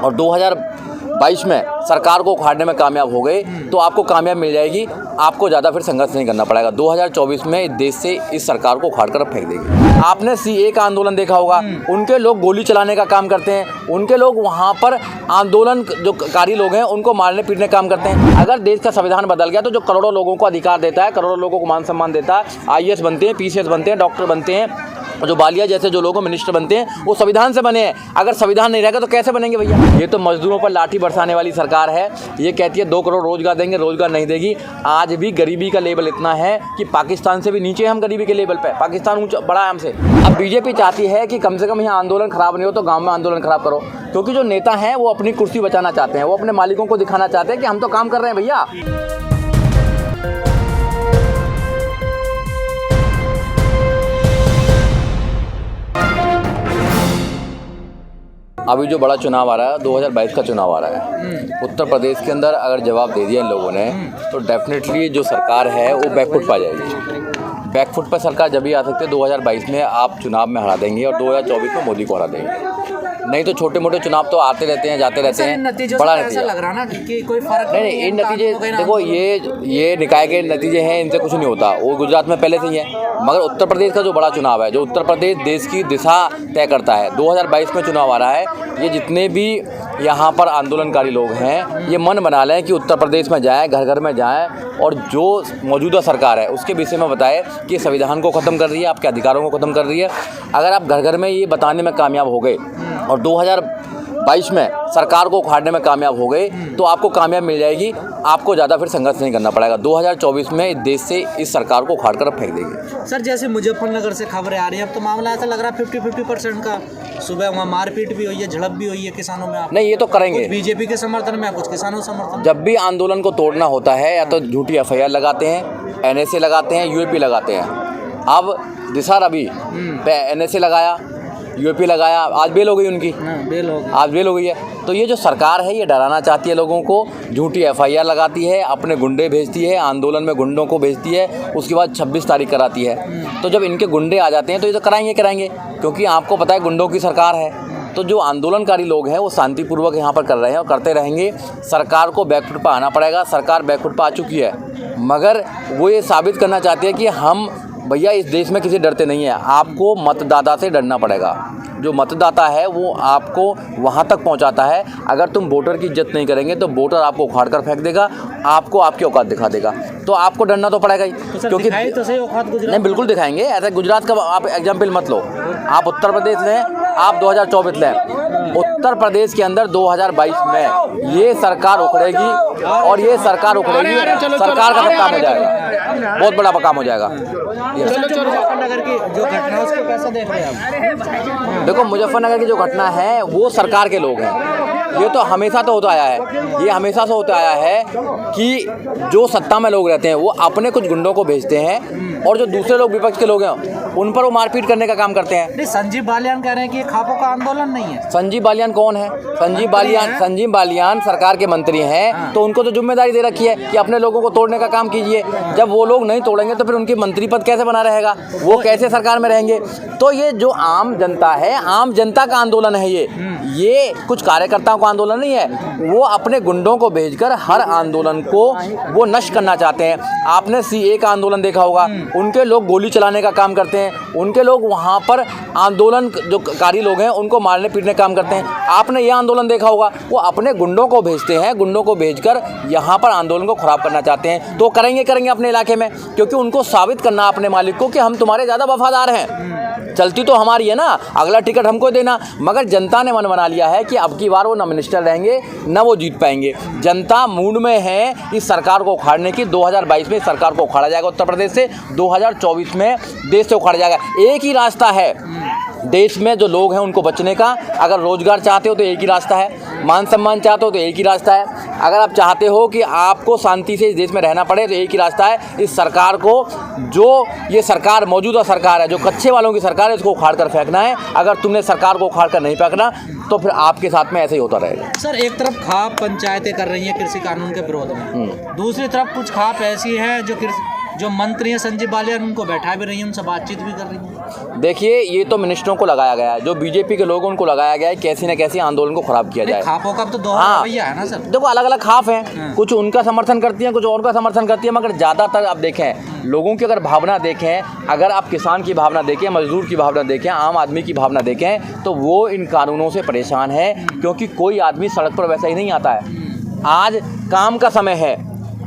और 2022 में सरकार को उखाड़ने में कामयाब हो गए तो आपको कामयाब मिल जाएगी, आपको ज़्यादा फिर संघर्ष नहीं करना पड़ेगा। 2024 में इस देश से इस सरकार को उखाड़ कर फेंक देगी। आपने सीए का आंदोलन देखा होगा, उनके लोग गोली चलाने का काम करते हैं, उनके लोग वहाँ पर आंदोलन जो कारी लोग हैं उनको मारने पीटने का काम करते हैं। अगर देश का संविधान बदल गया तो जो करोड़ों लोगों को अधिकार देता है, करोड़ों लोगों को मान सम्मान देता है, आईएएस बनते हैं, पीसीएस बनते हैं, डॉक्टर बनते हैं, जो बालिया जैसे जो लोगों मिनिस्टर बनते हैं वो संविधान से बने हैं। अगर संविधान नहीं रहेगा तो कैसे बनेंगे भैया? ये तो मजदूरों पर लाठी बरसाने वाली सरकार है। ये कहती है 2 करोड़ रोजगार देंगे, रोजगार नहीं देगी। आज भी गरीबी का लेवल इतना है कि पाकिस्तान से भी नीचे हम गरीबी के लेवल पे। पाकिस्तान ऊंचा बड़ा है हमसे। अब बीजेपी चाहती है कि कम से कम यहाँ आंदोलन खराब नहीं हो तो गाँव में आंदोलन खराब करो, क्योंकि जो नेता हैं वो अपनी कुर्सी बचाना चाहते हैं, वो अपने मालिकों को दिखाना चाहते हैं कि हम तो काम कर रहे हैं भैया। अभी जो बड़ा चुनाव आ रहा है 2022 का चुनाव आ रहा है, उत्तर प्रदेश के अंदर अगर जवाब दे दिया इन लोगों ने तो डेफिनेटली जो सरकार है वो बैकफुट पा जाएगी। बैकफुट पर सरकार जब भी आ सकती है 2022 में आप चुनाव में हरा देंगे और 2024 में मोदी को हरा देंगे। नहीं तो छोटे मोटे चुनाव तो आते रहते हैं जाते रहते हैं। बड़ा नतीजा लग रहा ना कि कोई फर्क नहीं, इन नतीजे देखो ये निकाय के नतीजे हैं, इनसे कुछ नहीं होता। वो गुजरात में पहले से ही है, मगर उत्तर प्रदेश का जो बड़ा चुनाव है, जो उत्तर प्रदेश देश की दिशा तय करता है, 2022 में चुनाव आ रहा है। ये जितने भी यहाँ पर आंदोलनकारी लोग हैं ये मन बना लें कि उत्तर प्रदेश में जाएं, घर घर में जाएं और जो मौजूदा सरकार है उसके विषय में बताएं कि संविधान को ख़त्म कर रही है, आपके अधिकारों को ख़त्म कर रही है। अगर आप घर घर में ये बताने में कामयाब हो गए और 2022 में सरकार को उखाड़ने में कामयाब हो गए तो आपको कामयाब मिल जाएगी, आपको ज़्यादा फिर संघर्ष नहीं करना पड़ेगा। 2024 में इस देश से इस सरकार को उखाड़ कर फेंक देंगे। सर जैसे मुजफ्फरनगर से खबरें आ रही हैं, अब तो मामला ऐसा लग रहा है 50-50% का। सुबह वहाँ मारपीट भी हुई है, झड़प भी हुई है किसानों में। नहीं, ये तो करेंगे, बीजेपी के समर्थन में, कुछ किसानों समर्थन। जब भी आंदोलन को तोड़ना होता है या तो झूठी एफआईआर लगाते हैं, एनएसए लगाते हैं, यूएपी लगाते हैं। अब दिशा रवि पे एनएसए लगाया, यूएपी लगाया, आज बेल हो गई उनकी, आज बेल हो गई है। तो ये जो सरकार है ये डराना चाहती है लोगों को, झूठी एफआईआर लगाती है, अपने गुंडे भेजती है, आंदोलन में गुंडों को भेजती है, उसके बाद 26 तारीख कराती है। तो जब इनके गुंडे आ जाते हैं तो ये तो कराएंगे, क्योंकि आपको पता है गुंडों की सरकार है। तो जो आंदोलनकारी लोग हैं वो शांतिपूर्वक यहाँ पर कर रहे हैं और करते रहेंगे। सरकार को बैकफुट पर आना पड़ेगा। सरकार बैकफुट पर आ चुकी है, मगर वो ये साबित करना चाहती है कि हम भैया इस देश में किसी डरते नहीं है। आपको मतदाता से डरना पड़ेगा। जो मतदाता है वो आपको वहाँ तक पहुँचाता है। अगर तुम वोटर की इज्जत नहीं करेंगे तो वोटर आपको उखाड़ कर फेंक देगा, आपको आपकी औकात दिखा देगा। तो आपको डरना तो पड़ेगा ही, क्योंकि तो सही औकात नहीं, बिल्कुल दिखाएंगे। ऐसा गुजरात का आप एग्जाम्पल मत लो, आप उत्तर प्रदेश लें, आप 2024 लें। उत्तर प्रदेश के अंदर 2022 में ये सरकार उखड़ेगी और ये सरकार उखड़ेगी, सरकार का काम हो जाएगा, बहुत बड़ा काम हो जाएगा। मुजफ्फरनगर की जो घटना है उसको कैसा देख रहे हैं आप? देखो, मुजफ्फरनगर की जो घटना है वो सरकार के लोग हैं। ये तो हमेशा तो होता आया है, ये हमेशा से होता आया है कि जो सत्ता में लोग रहते हैं वो अपने कुछ गुंडों को भेजते हैं और जो दूसरे लोग विपक्ष के लोग हैं उन पर वो मारपीट करने का काम करते हैं। नहीं, संजीव बालियान कह रहे हैं कि ये खापों का आंदोलन नहीं है। संजीव बालियान कौन है? संजीव बालियान सरकार के मंत्री हैं, तो उनको तो जिम्मेदारी दे रखी है कि अपने लोगों को तोड़ने का काम कीजिए। जब वो लोग नहीं तोड़ेंगे तो फिर उनकी मंत्री पद कैसे बना रहेगा, वो कैसे सरकार में रहेंगे? तो ये जो आम जनता है, आम जनता का आंदोलन है। ये कुछ कार्यकर्ताओं का आंदोलन नहीं है। वो अपने गुंडों को भेजकर हर आंदोलन को वो नष्ट करना चाहते हैं। आपने सीए का आंदोलन देखा होगा, उनके लोग गोली चलाने का काम करते हैं, उनके लोग वहाँ पर आंदोलन जो कारी लोग हैं उनको मारने पीटने का काम करते हैं। आपने ये आंदोलन देखा होगा, वो अपने गुंडों को भेजते हैं, गुंडों को भेजकर यहाँ पर आंदोलन को खराब करना चाहते हैं। तो करेंगे अपने इलाके में, क्योंकि उनको साबित करना अपने मालिक को कि हम तुम्हारे ज़्यादा वफादार हैं। चलती तो हमारी है ना, अगला टिकट हमको देना। मगर जनता ने मन बना लिया है कि अब की बार वो न मिनिस्टर रहेंगे न वो जीत पाएंगे। जनता मूड में है इस सरकार को उखाड़ने की। 2022 में सरकार को उखाड़ा जाएगा उत्तर प्रदेश से, 2024 में देश से उखाड़ा जाएगा। एक ही रास्ता है देश में जो लोग हैं उनको बचने का। अगर रोजगार चाहते हो तो एक ही रास्ता है, मान सम्मान चाहते हो तो एक ही रास्ता है, अगर आप चाहते हो कि आपको शांति से इस देश में रहना पड़े तो एक ही रास्ता है। इस सरकार को, जो ये सरकार मौजूदा सरकार है, जो कच्चे वालों की सरकार है, इसको उखाड़ कर फेंकना है। अगर तुमने सरकार को उखाड़ कर नहीं फेंकना तो फिर आपके साथ में ऐसे ही होता रहेगा। सर, एक तरफ खाप पंचायतें कर रही हैं कृषि कानून के विरोध में, दूसरी तरफ कुछ खाप ऐसी है जो जो मंत्री हैं संजीव बालियान उनको बैठा भी रही है, उनसे बातचीत भी कर रही है। देखिए ये तो मिनिस्टरों को लगाया गया है, जो बीजेपी के लोग उनको लगाया गया है कैसी न कैसी आंदोलन को खराब किया जाए। खापों का तो दोहरा रवैया है ना सर। देखो अलग अलग खाप हैं, कुछ उनका समर्थन करती हैं, कुछ और का समर्थन करती है, मगर ज़्यादातर आप देखें लोगों की अगर भावना देखें, अगर आप किसान की भावना देखें, मजदूर की भावना देखें, आम आदमी की भावना देखें, तो वो इन कानूनों से परेशान है, क्योंकि कोई आदमी सड़क पर वैसा ही नहीं आता है। आज काम का समय है,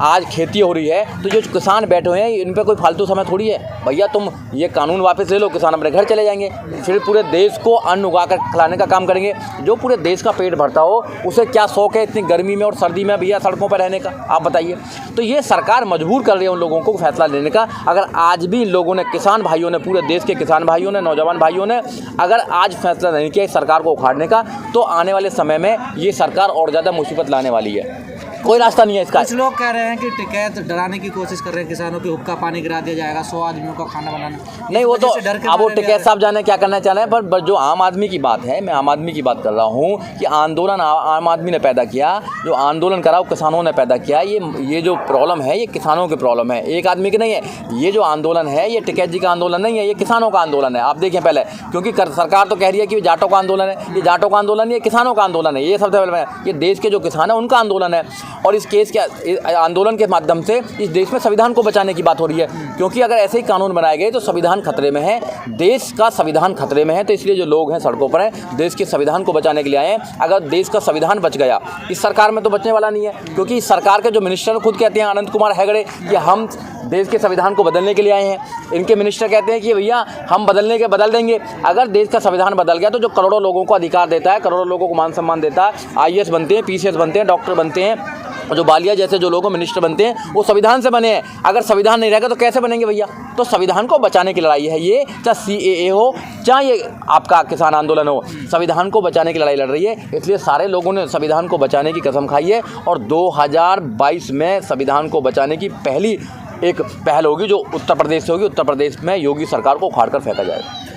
आज खेती हो रही है, तो जो किसान बैठे हुए हैं इन पे कोई फालतू समय थोड़ी है। भैया तुम ये कानून वापस ले लो, किसान अपने घर चले जाएंगे, फिर पूरे देश को अन्न उगा कर खिलाने का काम करेंगे। जो पूरे देश का पेट भरता हो उसे क्या शौक है इतनी गर्मी में और सर्दी में भैया सड़कों पर रहने का, आप बताइए। तो ये सरकार मजबूर कर रही है उन लोगों को फैसला लेने का। अगर आज भी इन लोगों ने, किसान भाइयों ने, पूरे देश के किसान भाइयों ने, नौजवान भाइयों ने अगर आज फैसला नहीं किया इस सरकार को उखाड़ने का, तो आने वाले समय में ये सरकार और ज़्यादा मुसीबत लाने वाली है। कोई रास्ता नहीं है इसका। कुछ लोग कह रहे हैं कि टिकैत डराने की कोशिश कर रहे हैं किसानों की, हुक्का पानी गिरा दिया जाएगा, 100 आदमियों का खाना बनाना। नहीं वो तो अब वो टिकैत साहब जाने क्या करना चाह रहे हैं, पर जो आम आदमी की बात है, मैं आम आदमी की बात कर रहा हूँ कि आंदोलन आम आदमी ने पैदा किया, जो आंदोलन करा वो किसानों ने पैदा किया। ये जो प्रॉब्लम है ये किसानों की प्रॉब्लम है, एक आदमी की नहीं है। ये जो आंदोलन है ये टिकैत जी का आंदोलन नहीं है, ये किसानों का आंदोलन है। आप देखें पहले, क्योंकि सरकार तो कह रही है कि जाटों का आंदोलन है, ये जाटों का आंदोलन, ये किसानों का आंदोलन है। ये सबसे पहले ये देश के जो किसान है उनका आंदोलन है, और इस केस के आंदोलन के माध्यम से इस देश में संविधान को बचाने की बात हो रही है। क्योंकि अगर ऐसे ही कानून बनाए गए तो संविधान खतरे में है, देश का संविधान खतरे में है। तो इसलिए जो लोग हैं सड़कों पर हैं देश के संविधान को बचाने के लिए आए हैं। अगर देश का संविधान बच गया, इस सरकार में तो बचने वाला नहीं है, क्योंकि इस सरकार के जो मिनिस्टर खुद कहते हैं, अनंत कुमार हेगड़े, कि हम देश के संविधान को बदलने के लिए आए हैं। इनके मिनिस्टर कहते हैं कि भैया हम बदल देंगे। अगर देश का संविधान बदल गया तो जो करोड़ों लोगों को अधिकार देता है, करोड़ों लोगों को मान सम्मान देता है, IAS बनते हैं, PCS बनते हैं, डॉक्टर बनते हैं, और जो बालिया जैसे जो लोग मिनिस्टर बनते हैं वो संविधान से बने हैं। अगर संविधान नहीं रहेगा तो कैसे बनेंगे भैया? तो संविधान को बचाने की लड़ाई है ये, चाहे CAA हो, चाहे ये आपका किसान आंदोलन हो, संविधान को बचाने की लड़ाई लड़ रही है। इसलिए सारे लोगों ने संविधान को बचाने की कसम खाई है, और 2022 में संविधान को बचाने की पहली एक पहल होगी जो उत्तर प्रदेश से होगी। उत्तर प्रदेश में योगी सरकार को उखाड़ कर फेंका जाएगा।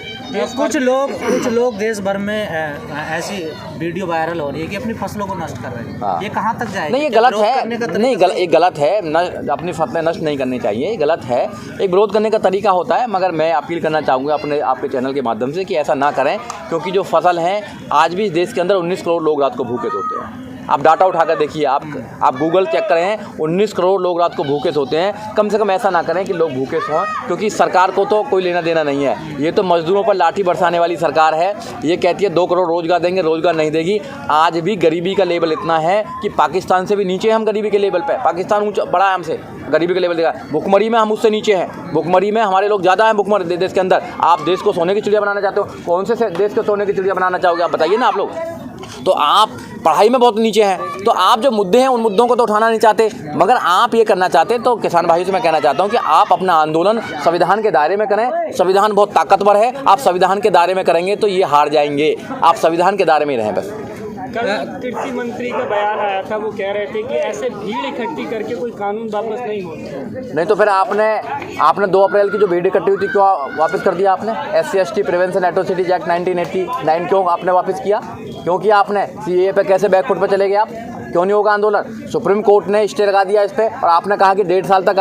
कुछ लोग देश भर में ऐसी वीडियो वायरल हो रही है कि अपनी फसलों को नष्ट कर रहे हैं। हाँ। ये कहाँ तक जाएगा? नहीं ये गलत है, नहीं ये गलत है, अपनी फसलें नष्ट नहीं करनी चाहिए, ये गलत है। एक विरोध करने का तरीका होता है, मगर मैं अपील करना चाहूँगा आपके चैनल के माध्यम से कि ऐसा ना करें, क्योंकि जो फसल हैं आज भी देश के अंदर 19 करोड़ लोग रात को भूखे सोते हैं। आप डाटा उठाकर देखिए, आप गूगल चेक करें, 19 करोड़ लोग रात को भूखे सोते हैं। कम से कम ऐसा ना करें कि लोग भूखे सोएं, क्योंकि सरकार को तो कोई लेना देना नहीं है। ये तो मजदूरों पर लाठी बरसाने वाली सरकार है। ये कहती है 2 करोड़ रोजगार देंगे, रोजगार नहीं देगी। आज भी गरीबी का लेवल इतना है कि पाकिस्तान से भी नीचे हम गरीबी के लेवल पर। पाकिस्तान ऊँचा बड़ा है हमसे, गरीबी के लेवल देखा। भुखमरी में हम उससे नीचे हैं, भुखमरी में हमारे लोग ज़्यादा हैं भुखमरी देश के अंदर। आप देश को सोने की चिड़िया बनाना चाहते हो, कौन से देश को सोने की चिड़िया बनाना चाहोगे आप बताइए ना आप लोग। तो आप पढ़ाई में बहुत नीचे हैं, तो आप जो मुद्दे हैं उन मुद्दों को तो उठाना नहीं चाहते, मगर आप ये करना चाहते हैं। तो किसान भाइयों से मैं कहना चाहता हूं कि आप अपना आंदोलन संविधान के दायरे में करें। संविधान बहुत ताकतवर है, आप संविधान के दायरे में करेंगे तो ये हार जाएंगे। आप संविधान के दायरे में ही रहें बस। कल कृषि मंत्री का बयान आया था, वो कह रहे थे कि ऐसे भीड़ इकट्ठी करके कोई कानून वापस नहीं होता। नहीं तो फिर आपने 2 अप्रैल की जो भीड़ इकट्ठी हुई थी क्यों वापस कर दिया आपने? SC/ST प्रिवेंशन एट्रोसिटीज एक्ट 1989 क्यों आपने वापस किया? क्यों किया आपने? CAA पे कैसे बैकफुट पे चले गए आप? क्यों नहीं होगा आंदोलन? सुप्रीम कोर्ट ने स्टे लगा दिया इस पर, और आपने कहा कि 1.5 साल तक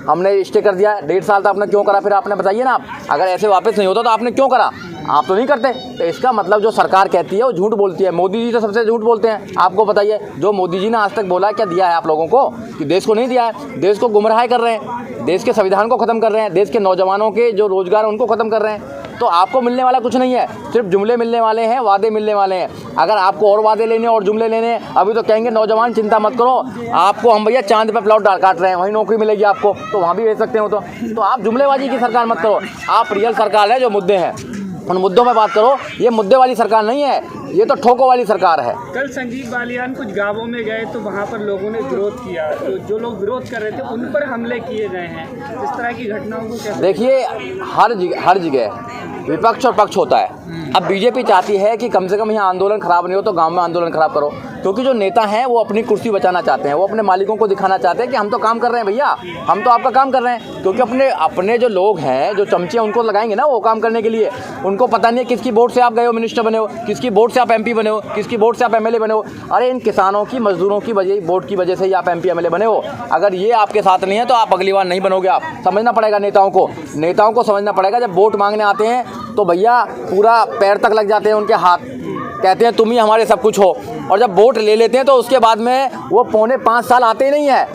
हमने स्टे कर दिया। 1.5 साल तक आपने क्यों करा? फिर आपने बताइए ना, आप अगर ऐसे वापस नहीं होता तो आपने क्यों करा? आप तो नहीं करते। तो इसका मतलब जो सरकार कहती है वो झूठ बोलती है। मोदी जी तो सबसे झूठ बोलते हैं। आपको बताइए, जो मोदी जी ने आज तक बोला क्या दिया है आप लोगों को? कि देश को नहीं दिया है, देश को गुमराह कर रहे हैं, देश के संविधान को ख़त्म कर रहे हैं, देश के नौजवानों के जो रोजगार है उनको ख़त्म कर रहे हैं। तो आपको मिलने वाला कुछ नहीं है, सिर्फ जुमले मिलने वाले हैं, वादे मिलने वाले हैं। अगर आपको और वादे लेने और जुमले लेने हैं, अभी तो कहेंगे नौजवान चिंता मत करो, आपको हम भैया चांद पे प्लॉट काट रहे हैं, वहीं नौकरी मिलेगी आपको, तो वहाँ भी भेज सकते हो। तो आप जुमलेबाजी की सरकार मत करो, आप रियल सरकार है। जो मुद्दे हैं उन मुद्दों में बात करो। ये मुद्दे वाली सरकार नहीं है, ये तो ठोको वाली सरकार है। कल संजीव बालियान कुछ गांवों में गए तो वहां पर लोगों ने विरोध किया, तो जो लोग विरोध कर रहे थे उन पर हमले किए गए हैं। इस तरह की घटनाओं को कैसे देखिए, हर जगह विपक्ष और पक्ष होता है। अब बीजेपी चाहती है कि कम से कम यहाँ आंदोलन खराब नहीं हो तो गांव में आंदोलन खराब करो, क्योंकि जो नेता हैं वो अपनी कुर्सी बचाना चाहते हैं, वो अपने मालिकों को दिखाना चाहते हैं कि हम तो काम कर रहे हैं भैया, हम तो आपका काम कर रहे हैं। क्योंकि अपने जो लोग हैं, जो चमचे उनको लगाएंगे ना वो काम करने के लिए। उनको पता नहीं है किसकी वोट से आप गए हो मिनिस्टर बने हो, किसकी वोट से आप MP बने हो, किसकी वोट से आप MLA बने हो। अरे इन किसानों की, मजदूरों की वोट की वजह से ही आप MP MLA बने हो। अगर ये आपके साथ नहीं है तो आप अगली बार नहीं बनोगे। आप समझना पड़ेगा नेताओं को समझना पड़ेगा। जब वोट मांगने आते हैं तो भैया पूरा पैर तक लग जाते हैं उनके हाथ, कहते हैं तुम ही हमारे सब कुछ हो। और जब वोट ले लेते हैं तो उसके बाद में वो 4.5 साल आते ही नहीं है।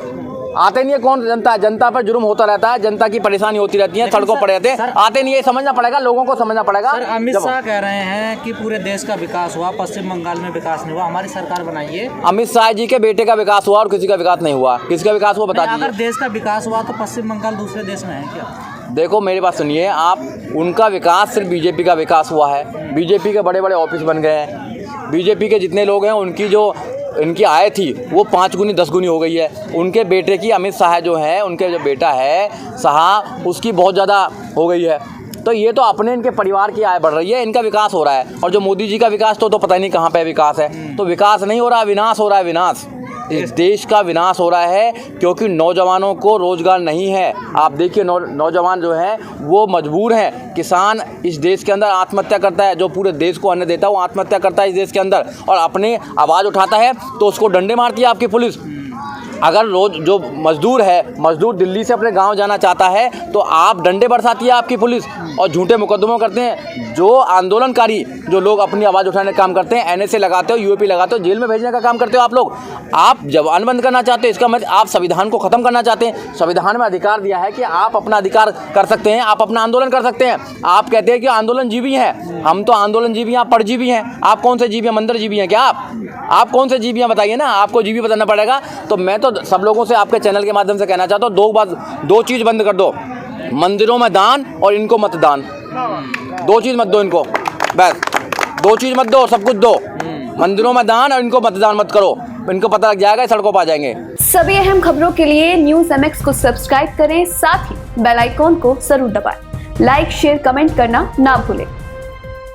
कौन? जनता पर जुर्म होता रहता है, जनता की परेशानी होती रहती है, सड़कों पर रहते हैं, आते नहीं है। समझना पड़ेगा, लोगों को समझना पड़ेगा। सर, अमित शाह कह रहे हैं कि पूरे देश का विकास हुआ, पश्चिम बंगाल में विकास नहीं हुआ, हमारी सरकार बनाइए। अमित शाह जी के बेटे का विकास हुआ और किसी का विकास नहीं हुआ। किसका विकास हुआ बता दीजिए। अगर देश का विकास हुआ तो पश्चिम बंगाल दूसरे देश में है क्या? देखो मेरी बात सुनिए आप, उनका विकास सिर्फ बीजेपी का विकास हुआ है। बीजेपी के बड़े बड़े ऑफिस बन गए हैं। बीजेपी के जितने लोग हैं उनकी जो इनकी आय थी वो 5 गुनी 10 गुनी हो गई है। उनके बेटे की, अमित शाह जो है, उनके जो बेटा है शाह, उसकी बहुत ज़्यादा हो गई है। तो ये तो अपने इनके परिवार की आय बढ़ रही है, इनका विकास हो रहा है। और जो मोदी जी का विकास तो पता ही नहीं कहाँ पे विकास है। तो विकास नहीं हो रहा, विनाश हो रहा है। विनाश, इस देश का विनाश हो रहा है क्योंकि नौजवानों को रोजगार नहीं है। आप देखिए नौजवान जो हैं वो मजबूर हैं। किसान इस देश के अंदर आत्महत्या करता है, जो पूरे देश को अन्न देता है वो आत्महत्या करता है इस देश के अंदर, और अपने आवाज़ उठाता है तो उसको डंडे मारती है आपकी पुलिस। अगर रोज जो मजदूर दिल्ली से अपने गांव जाना चाहता है तो आप डंडे बरसाती है आपकी पुलिस, और झूठे मुकदमों करते हैं। जो आंदोलनकारी, जो लोग अपनी आवाज़ उठाने का काम करते हैं, NSA लगाते हो, UAP लगाते हो, जेल में भेजने का काम करते हो आप लोग। आप जवान बंद करना चाहते हो, इसका मतलब आप संविधान को ख़त्म करना चाहते हैं। संविधान में अधिकार दिया है कि आप अपना अधिकार कर सकते हैं, आप अपना आंदोलन कर सकते हैं। आप कहते हैं कि आंदोलन जीवी हैं, हम तो आंदोलन जीवी हैं, आप परजीवी हैं। आप कौन से जीवी हैं? मंदिर जीवी हैं क्या आप कौन से जीवी हैं बताइए ना, आपको जीवी बताना पड़ेगा। तो मैं तो सब लोगों से आपके चैनल के माध्यम से कहना चाहता हूँ, दो चीज़ बंद कर दो, मंदिरों में दान और इनको मतदान। 2 चीज़ मत दो इनको, बस 2 चीज़ मत दो, सब कुछ दो। मंदिरों में दान और इनको मतदान मत करो, इनको पता लग जाएगा, सड़कों पर आ जाएंगे। सभी अहम खबरों के लिए न्यूज़ MX को सब्सक्राइब करें, साथ ही बेल आइकॉन को जरूर दबाएं। लाइक, शेयर, कमेंट करना ना भूलें।